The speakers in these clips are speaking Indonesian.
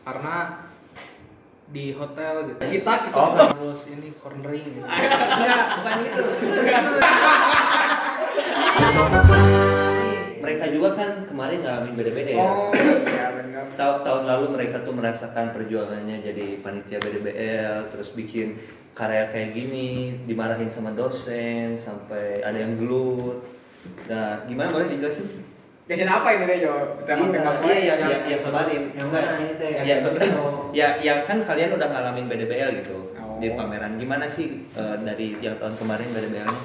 karena di hotel gitu. Kita Harus ini cornering gitu. enggak, bukan itu. Mereka juga kan kemarin ngalamin beda-beda ya. Iya benar. Tahun lalu mereka tuh merasakan perjuangannya jadi panitia BDBL, terus bikin karya kayak gini, dimarahin sama dosen, sampai ada yang gelut. Nah, gimana boleh dijelasin? Jelasin apa ini deh, Jo? Iya, kemarin. Yang mana ini teh? Yang kan kalian udah ngalamin BDBL gitu Oh. di pameran. Gimana sih dari yang tahun kemarin BDBL-nya?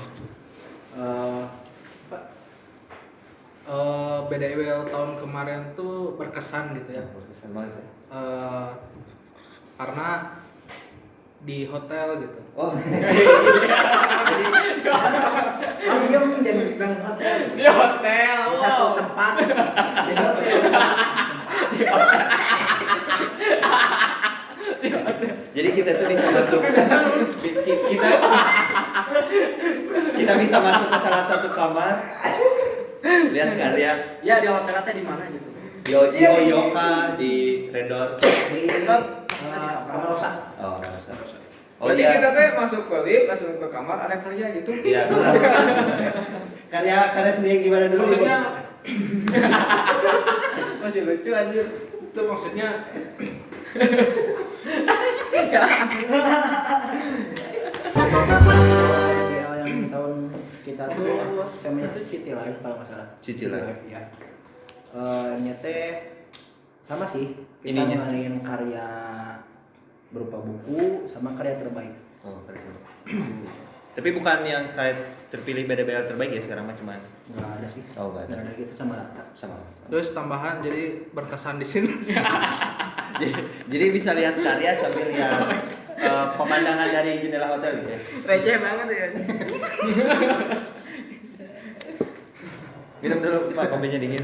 BDWL tahun kemarin tuh berkesan gitu ya. Berkesan banget ya. Karena di hotel gitu. Oh, Oh dia menjadi bang hotel. Di hotel. Di satu tempat. Di hotel. jadi kita tuh bisa masuk kita bisa masuk ke salah satu kamar, lihat karya Ya di hotel teh di mana gitu? di Oyoka, di Redor. Di kamar Rosa. Oh, Rosa. Oh Berarti iya. kita tuh masuk ke lift, langsung ke kamar, ada karya gitu. Iya. karya sendiri gimana dulu? Maksudnya Masih lucu anjir. itu maksudnya BL yang tahun kita tuh temanya tuh City Life kalau nggak salah. City Life. Ya. Nyete sama sih. Kita Ininya. ngadain karya berupa buku sama karya terbaik. Oh, karya terbaik. Tapi bukan yang kayak terpilih BDBL terbaik ya sekarang mah cuman. Nggak ada sih. Oh, nggak ada. Nggak ada gitu sama rata. Sama. terus tambahan jadi berkesan di sini. Jadi bisa lihat karya sambil lihat pemandangan dari jendela hotel gitu ya. Receh banget ya. Minum dulu Pak, kopinya dingin.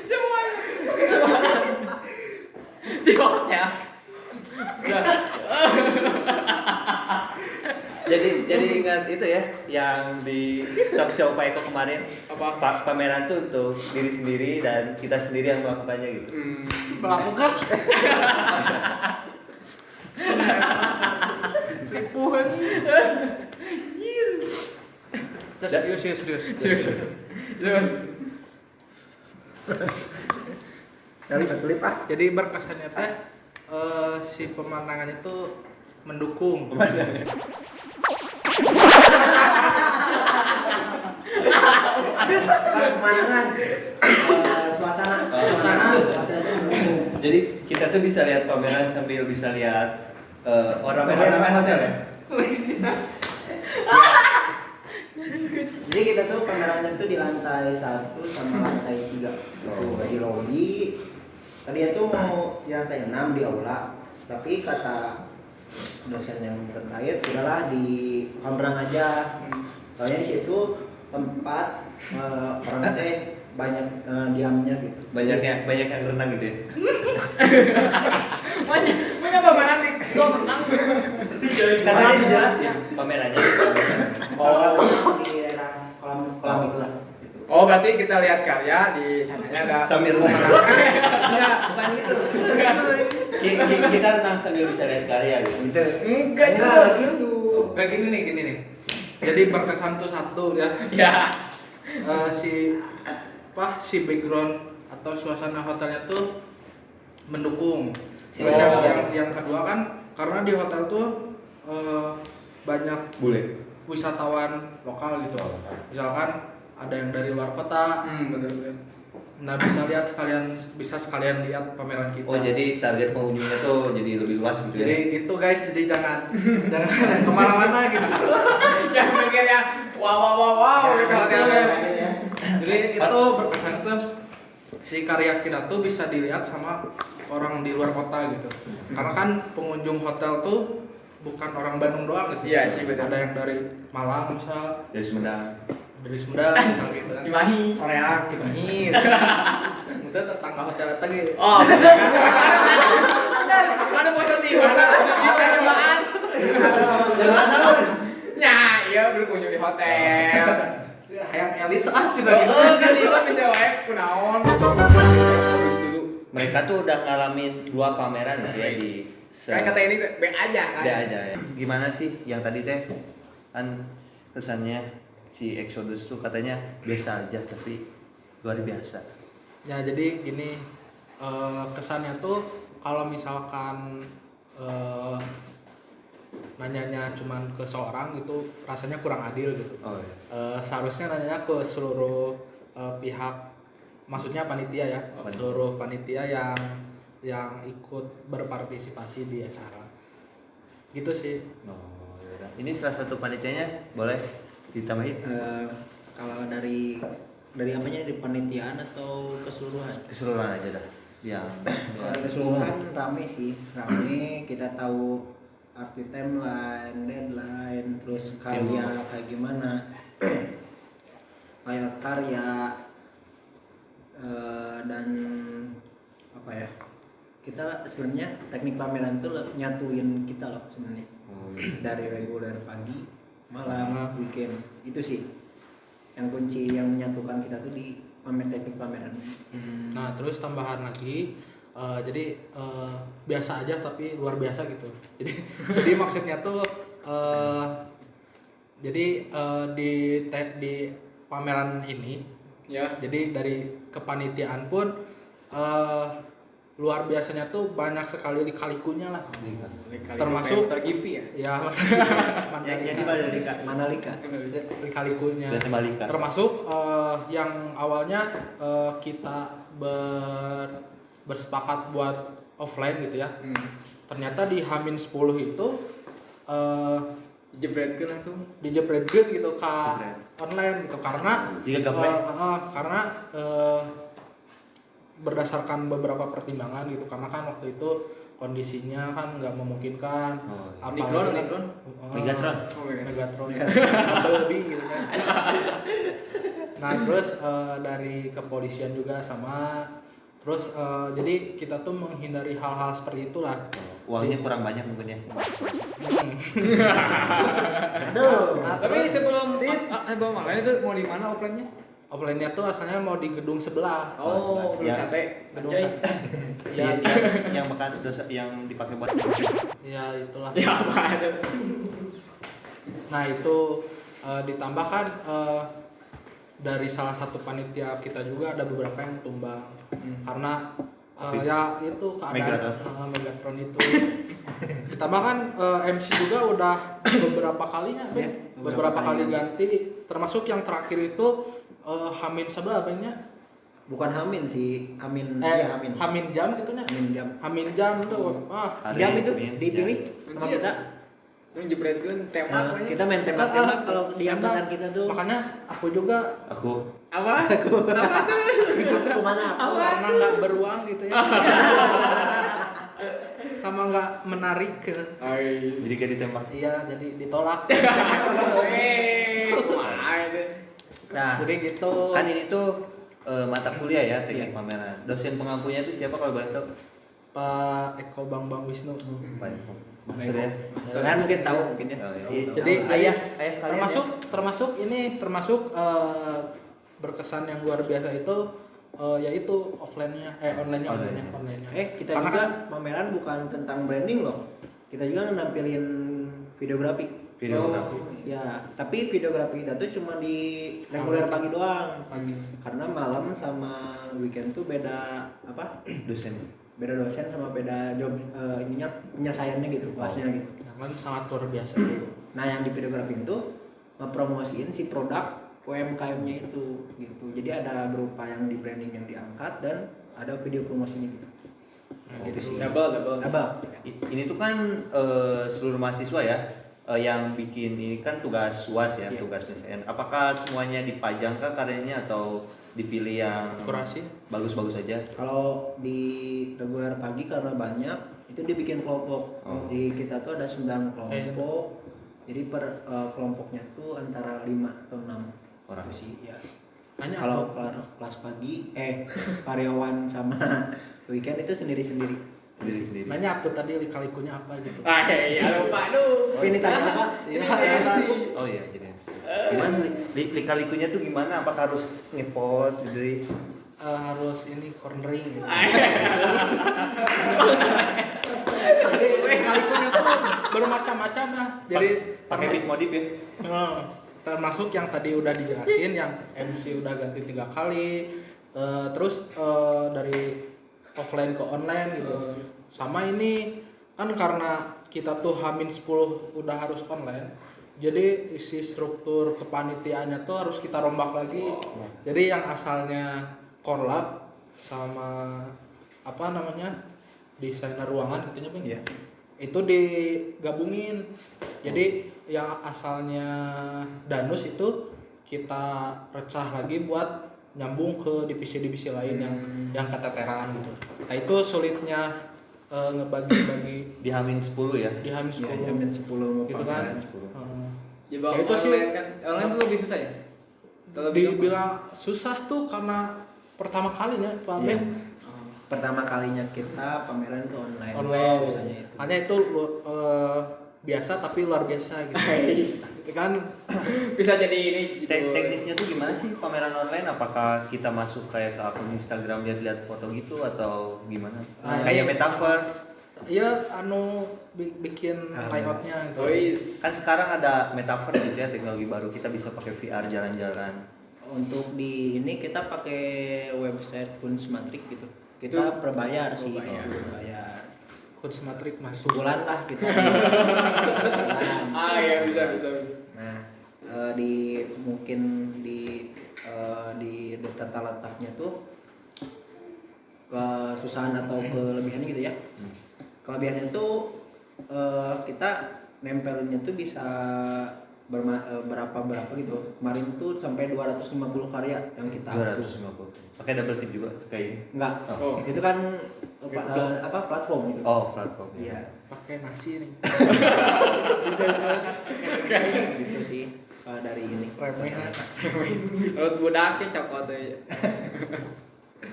Semuanya. Di hotel. Jadi ingat itu ya yang di talk show Pak Eko kemarin. Apa? Pameran tuh untuk diri sendiri dan kita sendiri yang melakukannya gitu. Melakukan Tipuan. serius. Terus. Dari klip ah. Jadi berkesannya teh si pemandangan itu mendukung. Pemandangan, suasana. Jadi kita tuh bisa lihat pameran sambil bisa lihat ornamen-ornamen hotel ya. Jadi kita tuh pamerannya tuh di lantai 1 sama lantai 3. Tuh di lobby. Tadinya tuh mau di lantai 6 di aula, tapi kata dosen yang terkait sudahlah di Kambrang aja. Soalnya di situ tempat orang teh banyak diamnya gitu. Banyak yang renang gitu ya. Punya pameran nih, kok tenang. Kan tadi dijelasin pamerannya. Oh, di daerah kolam itu lah. Oh, berarti kita lihat karya di sananya ada Sambil renang. Enggak, bukan gitu. Kita renang sambil bisa lihat karya gitu. Gitu. Enggak Enggak juga. gitu. Kayak gini nih. Jadi berkesan tuh satu ya. Ya. Si background atau suasana hotelnya tuh mendukung. Terus Oh. yang kedua kan karena di hotel tuh banyak Bule. wisatawan lokal gitu. Misalkan ada yang dari luar kota. Betul. Nah, bisa sekalian lihat pameran kita. Oh, jadi target pengunjungnya tuh jadi lebih luas gitu ya. Jadi gitu guys, jadi jangan kemana-mana gitu. Yang mikir yang wow gitu hotelnya. Jadi itu berkesan tuh si karya kita tuh bisa dilihat sama orang di luar kota gitu. Karena kan pengunjung hotel tuh bukan orang Bandung doang gitu. Iya sih, betul. Ada yang dari Malang misal, Dari Sumedang. dari Sumedang misal gitu kan. Cimahi. Soreang, Cimahi. Itu tetangga hotel tadi. Oh, benar. Mana bosan di mana? Di percobaan. Ya, iya berkunjung di hotel. Hayang elit cina Oh, gitu. kan itu bisa wae kunaon. Mereka tuh udah ngalamin 2 pameran gitu ya di Kayak kata ini B aja kan. Ada aja ya. Gimana sih yang tadi teh kan kesannya si Exodus tuh katanya biasa aja tapi luar biasa. Ya jadi gini, kesannya tuh kalau misalkan nanyanya cuman ke seorang gitu rasanya kurang adil gitu. Oh iya. Seharusnya nanya ke seluruh pihak, maksudnya panitia ya, seluruh panitia yang ikut berpartisipasi di acara gitu sih. Oh, yaudah. Ini salah satu panitianya boleh ditambahin? Kalau dari apanya, dari panitiaan atau keseluruhan? Keseluruhan aja dah. Yang Kalau keseluruhan rame sih, rame. Kita tahu arti timeline, deadline, terus karya kayak gimana, kayak karya dan apa ya? Kita sebenarnya teknik pameran tuh nyatuin kita loh sebenarnya. Dari reguler pagi, malam, weekend. Itu sih yang kunci yang menyatukan kita tuh di teknik pameran. Nah terus tambahan lagi, jadi biasa aja tapi luar biasa gitu. Jadi maksudnya tuh di pameran ini Ya. jadi dari kepanitiaan pun luar biasanya tuh banyak sekali lika-likunya lah. Termasuk tergipi ya. Ya jadi Mandalika. lika-likunya. Sudah Malika. Termasuk yang awalnya kita bersepakat buat offline gitu ya. Ternyata di H-10 itu Jebretkeun langsung. dijepretkeun gitu ke Jepret. online gitu karena Jika gaplek. karena berdasarkan beberapa pertimbangan gitu, karena kan waktu itu kondisinya kan nggak memungkinkan. Omikron. Megatron. Oh my God. Megatron Bumblebee gitu kan. Nah terus dari kepolisian juga sama, terus jadi kita tuh menghindari hal-hal seperti itulah. Uangnya kurang banyak mungkin ya. Aduh. Tapi sebelum malam itu mau di mana offline-nya? Offline-nya tuh asalnya mau di gedung sebelah. Oh, Ya. sate. Gedung Anjay. Ya, yang bekas dosa yang dipakai buat ya itulah. Ya apa itu? Nah itu ditambahkan dari salah satu panitia kita juga ada beberapa yang tumbang karena ya itu keadaan Megatron itu. Ditambahkan MC juga udah beberapa kalinya, Ya, beberapa kali ganti, termasuk yang terakhir itu Hamin sebelah apanya? Bukan Hamin sih, Hamin. Hamin jam gitunya. Hamin jam. Hamin jam tuh. Hari Jam itu Hamin dipilih jam. sama kita. Terus jebretkeun tema Nah, pokoknya. kita main tembak-tembak kalau di angkatan kita tuh. Makanya aku juga aku Apa? Apa tuh? Kemana? karena nggak beruang gitu ya. Sama nggak menarik gitu. jadi gak ditembak. Iya, jadi ditolak. Kumaha itu? Nah, Jadi gitu. Kan ini tuh mata kuliah ya teknik Iya. pameran. Dosen pengampunya itu siapa kalau boleh tahu? Pak Eko Bambang Wisnu. Pak Master ya. kalian mungkin tahu mungkin ya. Oh, iya. Jadi ayah kalian termasuk berkesan yang luar biasa itu yaitu offline-nya online-nya. Kita Karena juga kan pameran bukan tentang branding loh. Kita juga nampilin videografi. videografi. Ya, tapi videografi kita tuh cuma di reguler pagi doang. pagi. Karena malam sama weekend tuh beda apa? Dosen. Beda dosen sama beda job ininya penyelesaiannya gitu, kelasnya gitu. Yang kan sangat luar biasa itu. Nah, yang di videografi itu ngepromosiin si produk UMKM-nya itu gitu. Jadi ada berupa yang di branding yang diangkat dan ada video promosinya gitu. Nah, Oh, gitu sih. Double. Ini tuh kan seluruh mahasiswa ya yang bikin ini kan tugas UAS ya, Iya. tugas PSN. Apakah semuanya dipajang kah karyanya atau dipilih yang Kurasi. bagus-bagus aja? Kalau di reguler pagi karena banyak, itu dibikin kelompok. Oh. Di kita tuh ada 9 kelompok. Jadi per kelompoknya tuh antara 5 atau 6 Orang. itu sih ya. Hanya Kalau kelas pagi karyawan sama weekend itu sendiri-sendiri. Sendiri-sendiri. nanya aku tadi lika-likunya apa gitu. Ya lupa aduh. Oh, ini tanya apa? Iya, Oh iya, jadi MC. Gimana lika-likunya tuh gimana? Apakah harus ngepot gitu? harus ini cornering gitu. Jadi Kalikunya tuh bermacam-macam ya. Jadi pakai beat modif ya. termasuk yang tadi udah dijelasin, yang MC udah ganti 3 kali, terus dari offline ke online gitu. Sama ini kan karena kita tuh H-10 udah harus online, jadi isi struktur kepanitiaannya tuh harus kita rombak lagi. Jadi yang asalnya korlap sama apa namanya desainer ruangan itunya Bang. Iya. Itu digabungin. Jadi yang asalnya danus itu kita recah lagi buat nyambung ke divisi-divisi lain yang keteteran gitu. Nah itu sulitnya ngebagi-bagi Di Hamin 10 ya. di H-10 Iya, jamin 10 mau gitu pameran. kan. 10. Dibawa Ya itu sih. online kan. Online tuh lebih susah ya? Atau lebih gampang? Dibilang susah tuh karena pertama kalinya Pak Iya. Ben Pertama kalinya kita pameran tuh online. online. Biasanya itu. Hanya itu biasa tapi luar biasa gitu. Itu kan Bisa jadi ini gitu. Teknisnya tuh gimana sih pameran online? Apakah kita masuk kayak ke akun Instagram lihat foto gitu atau gimana? Nah, Kayak ini metaverse. iya bikin layoutnya gitu. Oh, is. Kan sekarang ada metaverse gitu ya, teknologi baru, kita bisa pakai VR jalan-jalan. Untuk di ini kita pakai website Kunstmatrik gitu. Kita berbayar sih, berbayar. gitu, berbayar. Kunstmatrik masuk. Sebulan lah kita. Sebulan. Iya bisa. Nah, mungkin di tata letaknya tuh kesusahan atau kelebihannya gitu ya. Kelebihannya tuh kita nempelnya tuh bisa berapa gitu. Kemarin tuh sampai 250 karya yang kita hapus. 250. Pakai double tip juga kayak ini. Enggak. Oh. Itu kan platform gitu. Oh, platform. Iya. Pakai nasi nih. Gitu sih dari ini. Remeh. Menurut budaknya cokot tuh ya.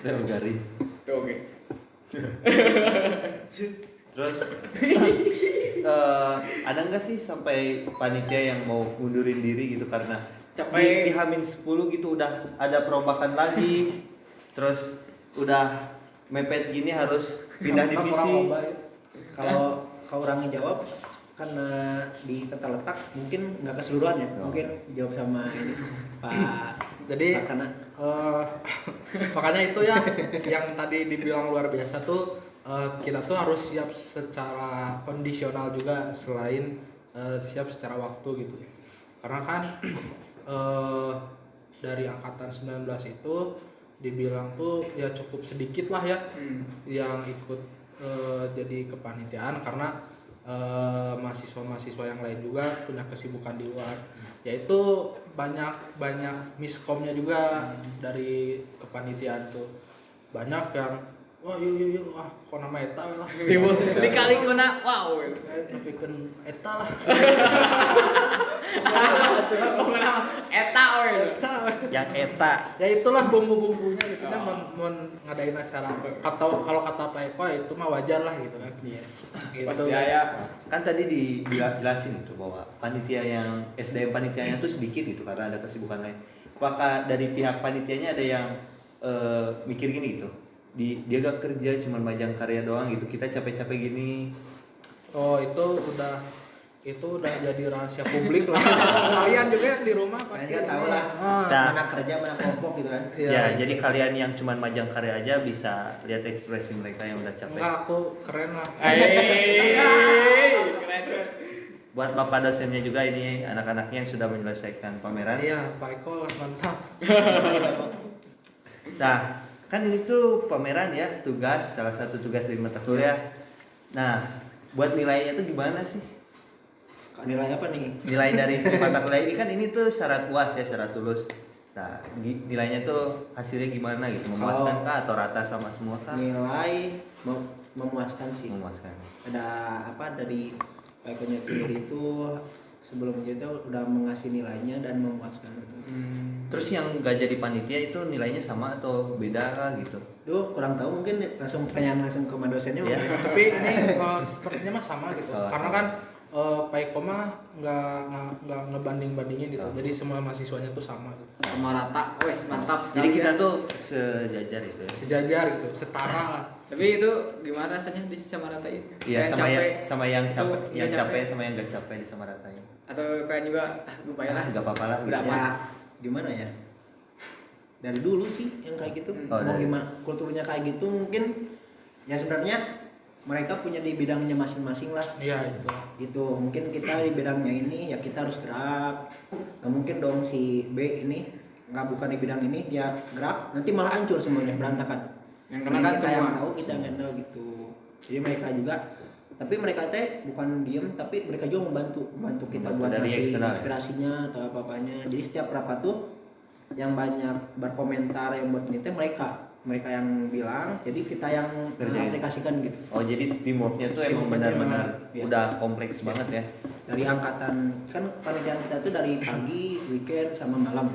Dan gari. Tuh, oke. Terus ada nggak sih sampai panitia yang mau mundurin diri gitu karena Capek. di Hamin 10 gitu udah ada perombakan lagi, terus udah mepet gini harus pindah divisi. Kalau orang jawab karena di tata letak mungkin nggak keseluruhan ya, mungkin jawab sama ini Pak. Jadi Pak Kana. makanya itu ya yang tadi dibilang luar biasa tuh kita tuh harus siap secara kondisional juga selain siap secara waktu gitu. Karena kan dari angkatan 19 itu dibilang tuh ya cukup sedikit lah ya yang ikut jadi kepanitiaan karena mahasiswa-mahasiswa yang lain juga punya kesibukan di luar, yaitu banyak miskomnya juga dari kepanitiaan tuh. Banyak yang wah yuk kok nama eta we lah Dikali kuna wow. nepikeun eta lah Oh, kenapa? Eta we. eta we. Yang eta. Ya itulah bumbu-bumbunya gitu kan mun ngadain acara kalau kata Pak Eko itu mah wajar lah gitu kan. Iya. Gitu. Pasti aya. Kan tadi dijelasin itu bahwa panitia yang SDM panitianya tuh sedikit gitu karena ada kesibukan lain. Apakah dari pihak panitianya ada yang mikir gini gitu? Dia gak kerja cuma majang karya doang gitu, kita capek-capek gini. Oh itu udah jadi rahasia publik lah. Kalian juga yang di rumah pasti Kalian tahu lah. Nah. Mana kerja mana kelompok gitu kan. Iya, Ya, itu. jadi kalian yang cuma majang karya aja bisa lihat ekspresi mereka yang udah capek. Enggak, aku keren lah. Keren. Buat bapak dosennya juga ini anak-anaknya yang sudah menyelesaikan pameran. Iya, Pak Eko lah mantap. Nah, kan ini tuh pameran ya, salah satu tugas dari mata kuliah. Nah, buat nilainya tuh gimana sih? Nilai apa nih? Nilai dari si mata kuliah ini kan ini tuh syarat UAS ya, syarat lulus. Nah, nilainya tuh hasilnya gimana gitu? Memuaskan kah atau rata sama semua kah? Nilai memuaskan sih. Memuaskan. Ada apa dari Pak Eko-nya sendiri itu sebelumnya itu udah mengasih nilainya dan memuaskan gitu. Terus yang gak jadi panitia itu nilainya sama atau beda kah gitu? Itu kurang tahu, mungkin langsung ke dosennya. Iya. mungkin. Tapi ini sepertinya mah sama gitu. Oh, Karena sama. kan Paikoma nggak ngebanding-bandingin gitu. Jadi semua mahasiswanya tuh sama gitu. Sama rata, wes mantap Jadi sekali kita ya. tuh sejajar itu ya. Sejajar gitu, setara lah. Tapi itu gimana rasanya disamaratain? Iya, Kayak sama capek yang itu yang nggak capek sama yang gak capek disamaratain. atau kayak juga gue bayar lah. Gak apa-apa lah. Udah gitu. apa? Ya gimana ya, dari dulu sih yang kayak gitu. Hmm. Oh, Mau dari- gimana kulturnya kayak gitu, mungkin ya sebenarnya mereka punya di bidangnya masing-masing lah. Iya itu. Gitu, mungkin kita di bidangnya ini ya kita harus gerak. Nggak mungkin dong si B ini nggak bukan di bidang ini dia gerak nanti malah hancur semuanya, berantakan. Yang Mending kena kan kita semua. yang tahu, kita yang handle gitu. Jadi mereka juga, tapi mereka teh bukan diem, tapi mereka juga membantu kita Membantu buat dari ngasih eksternal ya? inspirasinya atau apa-apanya. Jadi setiap rapat tuh yang banyak berkomentar yang buat ini teh mereka yang bilang, jadi kita yang Kerjain. aplikasikan gitu. Oh jadi teamworknya tuh emang Teamworknya benar-benar iya. udah kompleks banget ya. Dari angkatan kan panitiaan kita tuh dari pagi, weekend sama malam.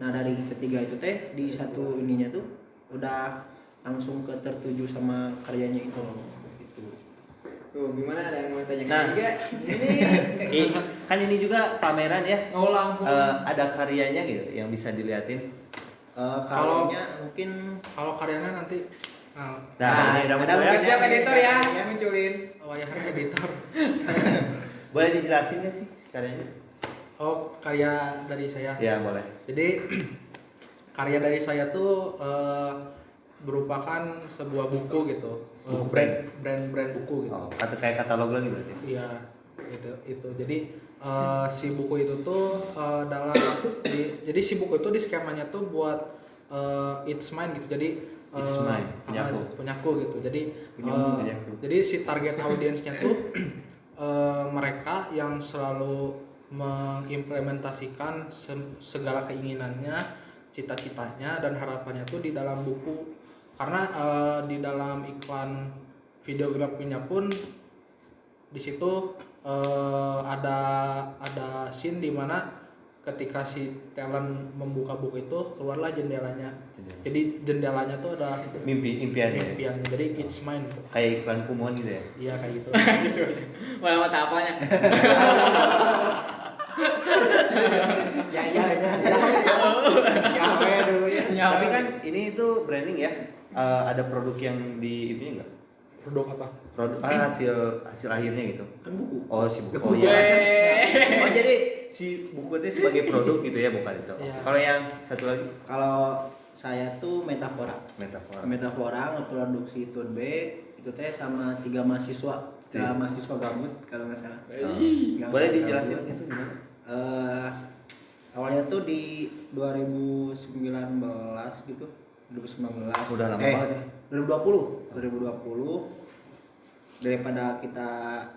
Nah dari ketiga itu teh di satu ininya tuh udah langsung ke tertuju sama karyanya itu. Gitu. Tuh gimana ada yang mau tanya Nah. juga? Ini Kan ini juga pameran ya. ngulang. Ada karyanya gitu yang bisa diliatin. Kalau- Karyanya mungkin Kalau karyanya nanti Nah, ini rambut ada saya. mungkin- siap editor ya, Ya. munculin. wayahnya editor. Boleh dijelasin nggak sih karyanya? Oh, karya dari saya. Ya boleh. Jadi karya dari saya tuh merupakan sebuah buku gitu. Buku brand buku gitu. Oh, kayak katalog lagi berarti. Iya, itu. Jadi si buku itu tuh jadi si buku itu di skemanya tuh buat it's mine gitu. Jadi It's mine, punyaku. punyaku gitu. Jadi Punyaku. jadi si target audiensnya tuh mereka yang selalu mengimplementasikan segala keinginannya, cita-citanya dan harapannya tuh di dalam buku. Karena di dalam iklan videografinya pun di situ ada scene di mana ketika si talent membuka buku itu keluarlah jendelanya. Jadi jendelanya tuh ada Impiannya. impiannya. Jadi it's mine gitu. Kayak iklan kumon gitu ya. Iya kayak gitu. Gitu. Malah mata apanya? ya dulu ya. Tapi kan ini tuh branding ya. Ada produk yang di itunya enggak? Produk apa? Produk hasil akhirnya gitu. Kan buku. Oh si buku. Oh iya. Oh jadi si buku itu sebagai produk gitu ya, bukan itu. Iya. Kalau yang satu lagi Kalau saya tuh metafora. metafora. Metafora ngeproduksi tote bag itu teh sama 3 mahasiswa. Iya. Mahasiswa gabut kalau nggak salah. Yang Boleh saya dijelasin gabut. itu gimana? Awalnya tuh di 2019 gitu. 2019. Udah lama banget ya. 2020 daripada kita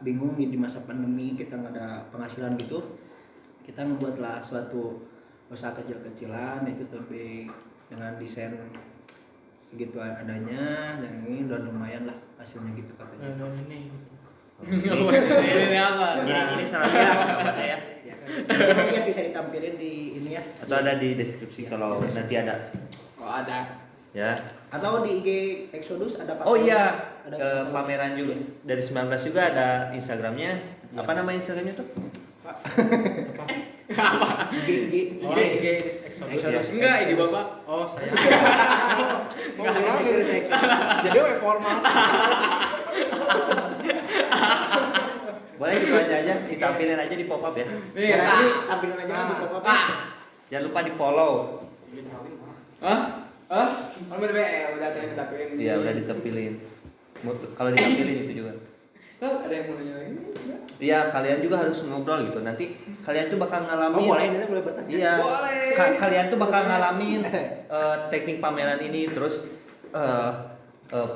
bingung di masa pandemi kita nggak ada penghasilan gitu, kita membuatlah suatu usaha kecil-kecilan yaitu tote bag dengan desain segitu adanya dan ini udah lumayan lah hasilnya gitu katanya. Ini. Ini apa? Ini salah satu ya. Ya. Nanti mungkin bisa ditampilin di ini ya. Atau ada di deskripsi kalau nanti ada Oh ada. ya. Atau di IG Exodus ada Oh katalog. iya, Ada ke katalog. pameran juga dari 19 juga ada Instagramnya. Iya. Apa nama Instagramnya tuh? IG Oh, IG Exodus. Exodus. Enggak, ini Bapak. Oh, saya. Enggak ada. Jadi we formal. Boleh gitu aja, ditampilin aja di pop up ya. Nih, Ya, Kak. nanti tampilin aja di pop up. Jangan lupa di follow. Hah? Hah? Kalau BBL udah tadi ditampilin. Iya, udah ditampilin. Kalau ditampilin itu juga. Oh, ada yang mau nanya lagi? Iya, kalian juga harus ngobrol gitu. Nanti kalian tuh bakal ngalamin. Oh, boleh, nanti boleh bertanya. Iya. Boleh. Kalian tuh bakal ngalamin teknik pameran ini, terus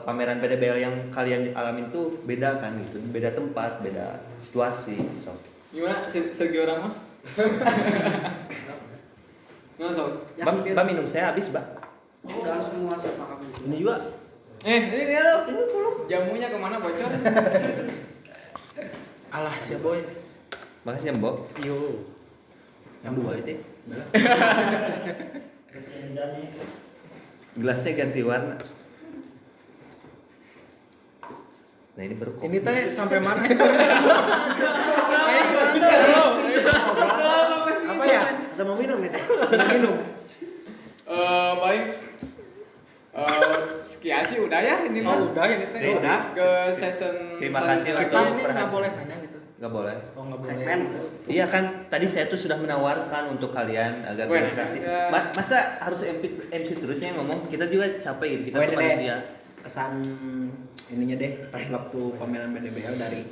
pameran BDBL yang kalian alamin tuh beda kan gitu, beda tempat, beda situasi. So. Gimana Sergio Ramos? Nggak tahu. Mbak minum saya habis, Mbak. Udah semua siapa kamu. Ini juga. Ini dia lo. Jamunya kemana bocor? Alah, siap boy. Makasih ya, Mbok. Yo. Yang dua itu. Gelasnya ganti warna. Nah ini baru kopi. Ini teh sampai mana? Apa ya? Kita mau minum itu. Mau minum. Paling sekian sih udah ya ini mah. Oh, udah ini teh. Udah. Ke season Terima kasih lah. Kita ini nggak boleh nanya gitu. Nggak boleh. Oh, nggak boleh. Segmen. Iya kan, tadi saya tuh sudah menawarkan untuk kalian agar Weh, berinteraksi. ya. Masa harus MC terusnya yang ngomong? Kita juga capek, kita Oh, tuh ini deh. manusia. Kesan ininya deh pas waktu pameran BDBL dari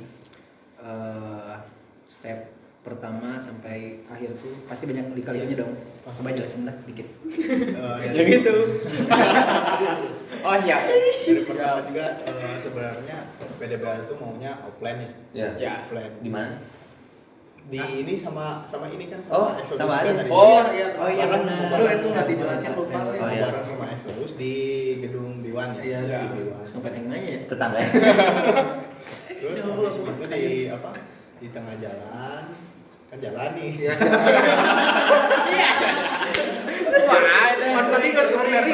step pertama sampai akhir tuh pasti banyak dikalinya dong. Coba jelasin lah dikit. Ya gitu. Oh iya. Dari pertama juga sebenarnya PDBL itu maunya offline ya. Ya. Ya. Offline. Di mana? Di ini sama ini kan Oh, Exodus sama juga aja. tadi. Oh, iya. Oh iya Bareng, benar. Aduh, itu nggak dijelasin lupa. Oh, iya. Bareng sama Exodus di gedung Diwan ya. Iya, iya. Di Diwan. Sampai yang nanya ya. Tetangga ya? Terus habis itu di apa? Di tengah jalan kan jalan nih. Iya. Wah, itu. Kan tadi nggak sekolah dari.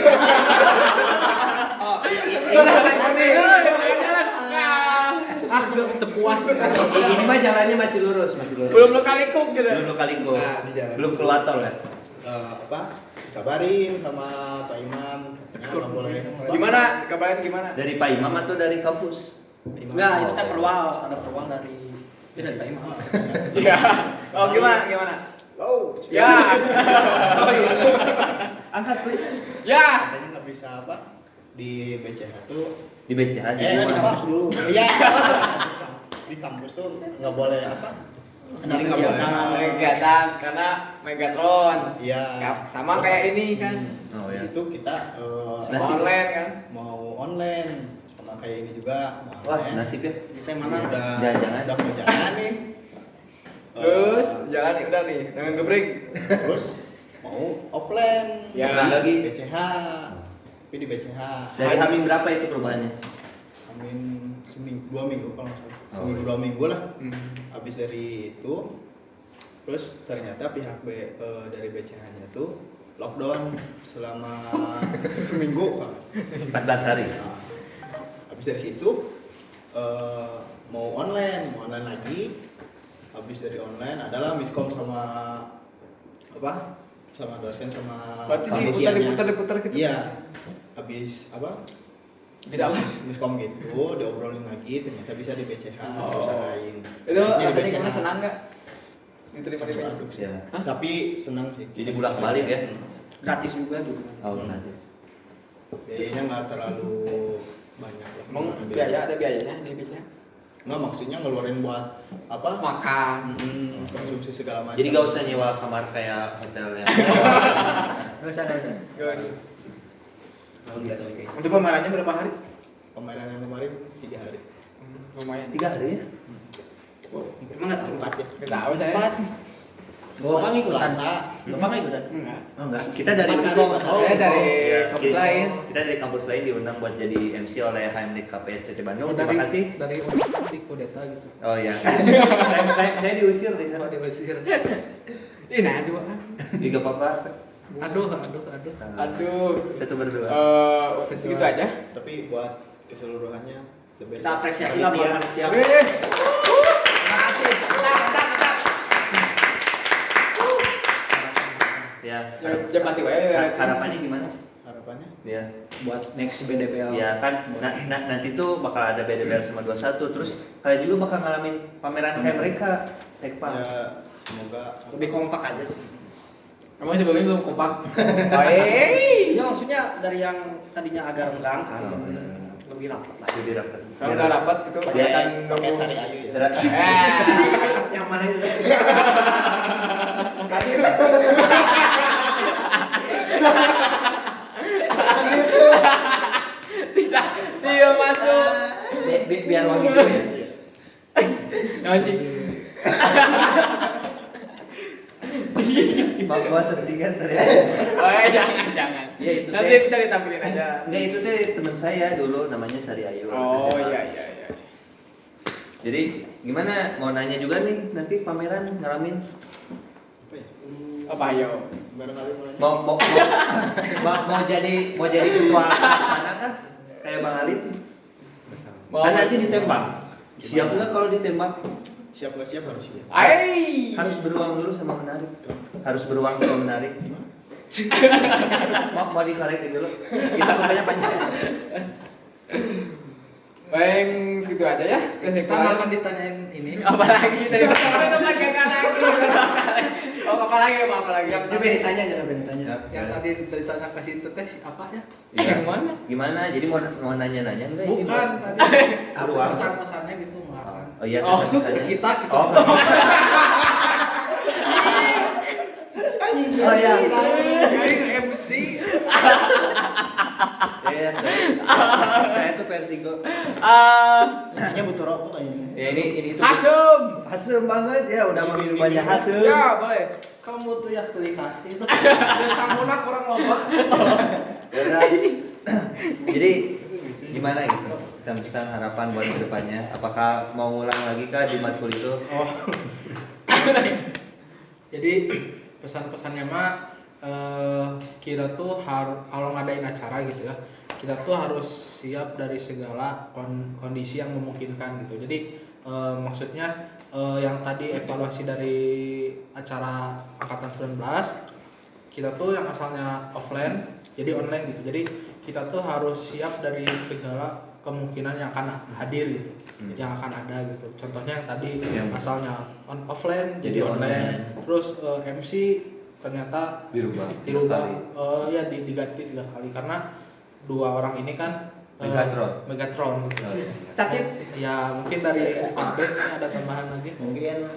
Oh, Ah, tepuas. Ini mah jalannya masih lurus. belum lo kali cook gitu. Belum kaliku. Nah, di jalan. Belum keluar tol ya? Apa? Kabarin sama Pak Imam katanya nggak boleh. Gimana? Kabarin gimana? Dari Pak Imam atau dari kampus? Imam. Enggak, itu teh perwal, ada perwal dari dari Pak Imam. Iya. Oh, gimana? Oh, Ya. Angkat please. Ya. katanya nggak bisa apa di BCH tuh Di BCH di jadi kampus dulu. Iya. Di kampus tuh nggak boleh apa? Jadi nggak boleh kegiatan karena Megatron. Iya. Ya, sama kayak ini kan. Oh Di ya. situ kita Senasib. Online kan. mau online sama kayak ini juga. mau Wah, online. senasib ya. Kita mana? Udah Jangan-jangan. udah mau jalan nih. Terus jalan nih udah nih, jangan gebrik. Terus mau offline. Ya. Lagi BCH. Tapi di BCH. Dari Hamin berapa itu perubahannya? Amin seminggu 2 minggu kalau nggak salah. Oh, Seminggu iya. 2 minggu lah. Hmm. Habis dari itu terus ternyata pihak dari BCH-nya tuh lockdown selama seminggu Pak. 14 hari. Nah, habis dari situ mau online lagi. Habis dari online adalah miskom sama apa? Sama dosen sama Berarti panitianya. diputar gitu. Iya. Habis apa? Bisa apa? Miskom gitu, diobrolin lagi, ternyata bisa di BCH, Oh. usahain. Itu rasanya gimana, senang nggak? Diterima di Senang. Facebook. Ya. Hah? Tapi senang sih. Jadi bolak-balik ya. Gratis juga gitu. Oh, nanti. Biayanya nggak terlalu banyak lah. Emang biaya ada biayanya di BCA? Nggak, maksudnya ngeluarin buat apa? Makan. Konsumsi segala macam. Jadi gak usah nyewa kamar kayak hotelnya. Enggak usah, enggak usah. Guys. Oh gitu, oke. Untuk pamerannya berapa hari? Pemainan yang kemarin 3 hari. Lumayan. 3 hari ya? Wow. Emang enggak tahu. 4 ya. Nggak tahu saya. 4. Bapak nggak ikutan? Selasa. Bapak nggak ikutan? Enggak. Oh enggak. Kita dari Empat hari, Ukom. empat hari. Saya dari Iya, kampus lain. Kita dari kampus lain diundang buat jadi MC oleh HMD KPSTT Bandung. Dari Terima kasih. dari di kudeta gitu. Oh iya. saya diusir di sana. Sama diusir. Ih, nah dua. Juga apa-apa. Aduh. Aduh. Satu berdua. Segitu aja. Tapi buat keseluruhannya the best. Kita apresiasi lah buat panitia. Wih. Terima kasih. Mantap. Ya. Jam mati wae. Harapannya gimana sih? Harapannya Ya. Buat next BDPL. Ya kan nanti tuh bakal ada BDBL sama 21 terus kalian juga bakal ngalamin pameran kayak mereka Tekpa. ya semoga Lebih kompak aja sih. Kamu sebelumnya belum kompak. Baik. Ya maksudnya dari yang tadinya agak renggang kan. Oh, iya. Lebih rapat lah. Jadi rapat. Kalau udah rapat gitu kelihatan pakai nunggu. sari ayu ya. Yang mana itu? Tidak masuk. Biar wangi dulu ya. Anjing. Bawa settingan saya. Oh ya, jangan. Ya, itu Nanti teh. bisa ditampilin aja. Enggak itu tuh teman saya dulu namanya Sari Ayu. Oh SMA. iya. Jadi gimana mau nanya juga nih nanti pameran ngalamin Apa ya? Apa ayo? Barangkali mulai. mau jadi ketua pelaksana kah kayak Bang Alif Kan nanti ditembak. Siap nggak kalau ditembak? Siap nggak siap harus siap. Ai. Harus beruang dulu sama menarik. Harus beruang sama menarik. Mau dikorek dulu. Kita pokoknya panjang. Bang, segitu aja ya. Kita akan ditanyain ini. Apa lagi tadi? Apa lagi? Coba ditanya jangan ditanya. Yang tadi ditanya ke situ teh apa ya? Yang mana? Gimana? Jadi mau nanya-nanya enggak? Bukan tadi. Beruang. Pesan-pesannya gitu enggak kan. Oh iya, Oh, pesan-pesannya. kita. Oh, Oh ya. Kayak MC. iya, saya tuh vertigo. Kayaknya butuh rokok kayaknya. Ya ini itu. Asum. Hasem banget ya, udah mau minumannya hasem. Ya, boleh. Kamu tuh ya pilih kasih. Ya samuna kurang loba. Udah. Jadi gimana gitu? Pesan-pesan harapan buat kedepannya. Apakah mau ulang lagi kah di matkul itu? Oh. Jadi pesan-pesannya mah kita tuh harus kalau ngadain acara gitu ya, kita tuh harus siap dari segala kondisi yang memungkinkan gitu. Jadi maksudnya yang tadi evaluasi dari acara angkatan 19, kita tuh yang asalnya offline jadi online gitu. Jadi kita tuh harus siap dari segala kemungkinan yang akan hadir gitu, yang akan ada gitu. Contohnya yang tadi asalnya offline jadi online. Terus MC ternyata Dirubah. Ya diganti 3 kali karena 2 orang ini kan Megatron gitu. Cakit. Ya mungkin dari UKB ada tambahan lagi. Mungkin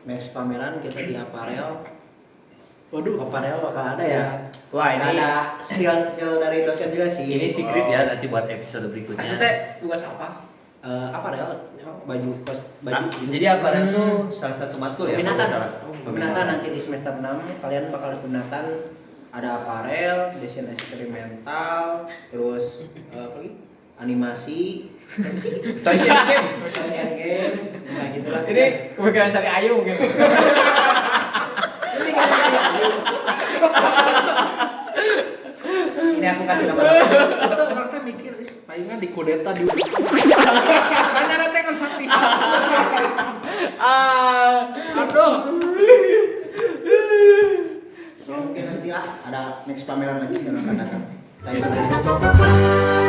next pameran kita di aparel. Waduh, Aparel bakal ada ya. Wah, ini Ada skill dari dosen juga sih. ini secret ya nanti buat episode berikutnya. Itu teh tugas apa? Aparel baju kos Nah, baju. jadi aparel tuh salah satu matkul ya? Peminatan. kalau nggak salah? Peminatan nanti di semester 6 kalian bakal ada peminatan, ada aparel, desain eksperimental, terus apa lagi? Animasi, Toys and game. Toys and game, nah gitulah. Ini kepikiran Sari Ayu mungkin. Ini aku kasih nama. itu orang teh mikir palingan di kudeta di nanya nanti kan sakti. Aduh. Mungkin nanti ada next pameran lagi yang akan datang. Terima kasih.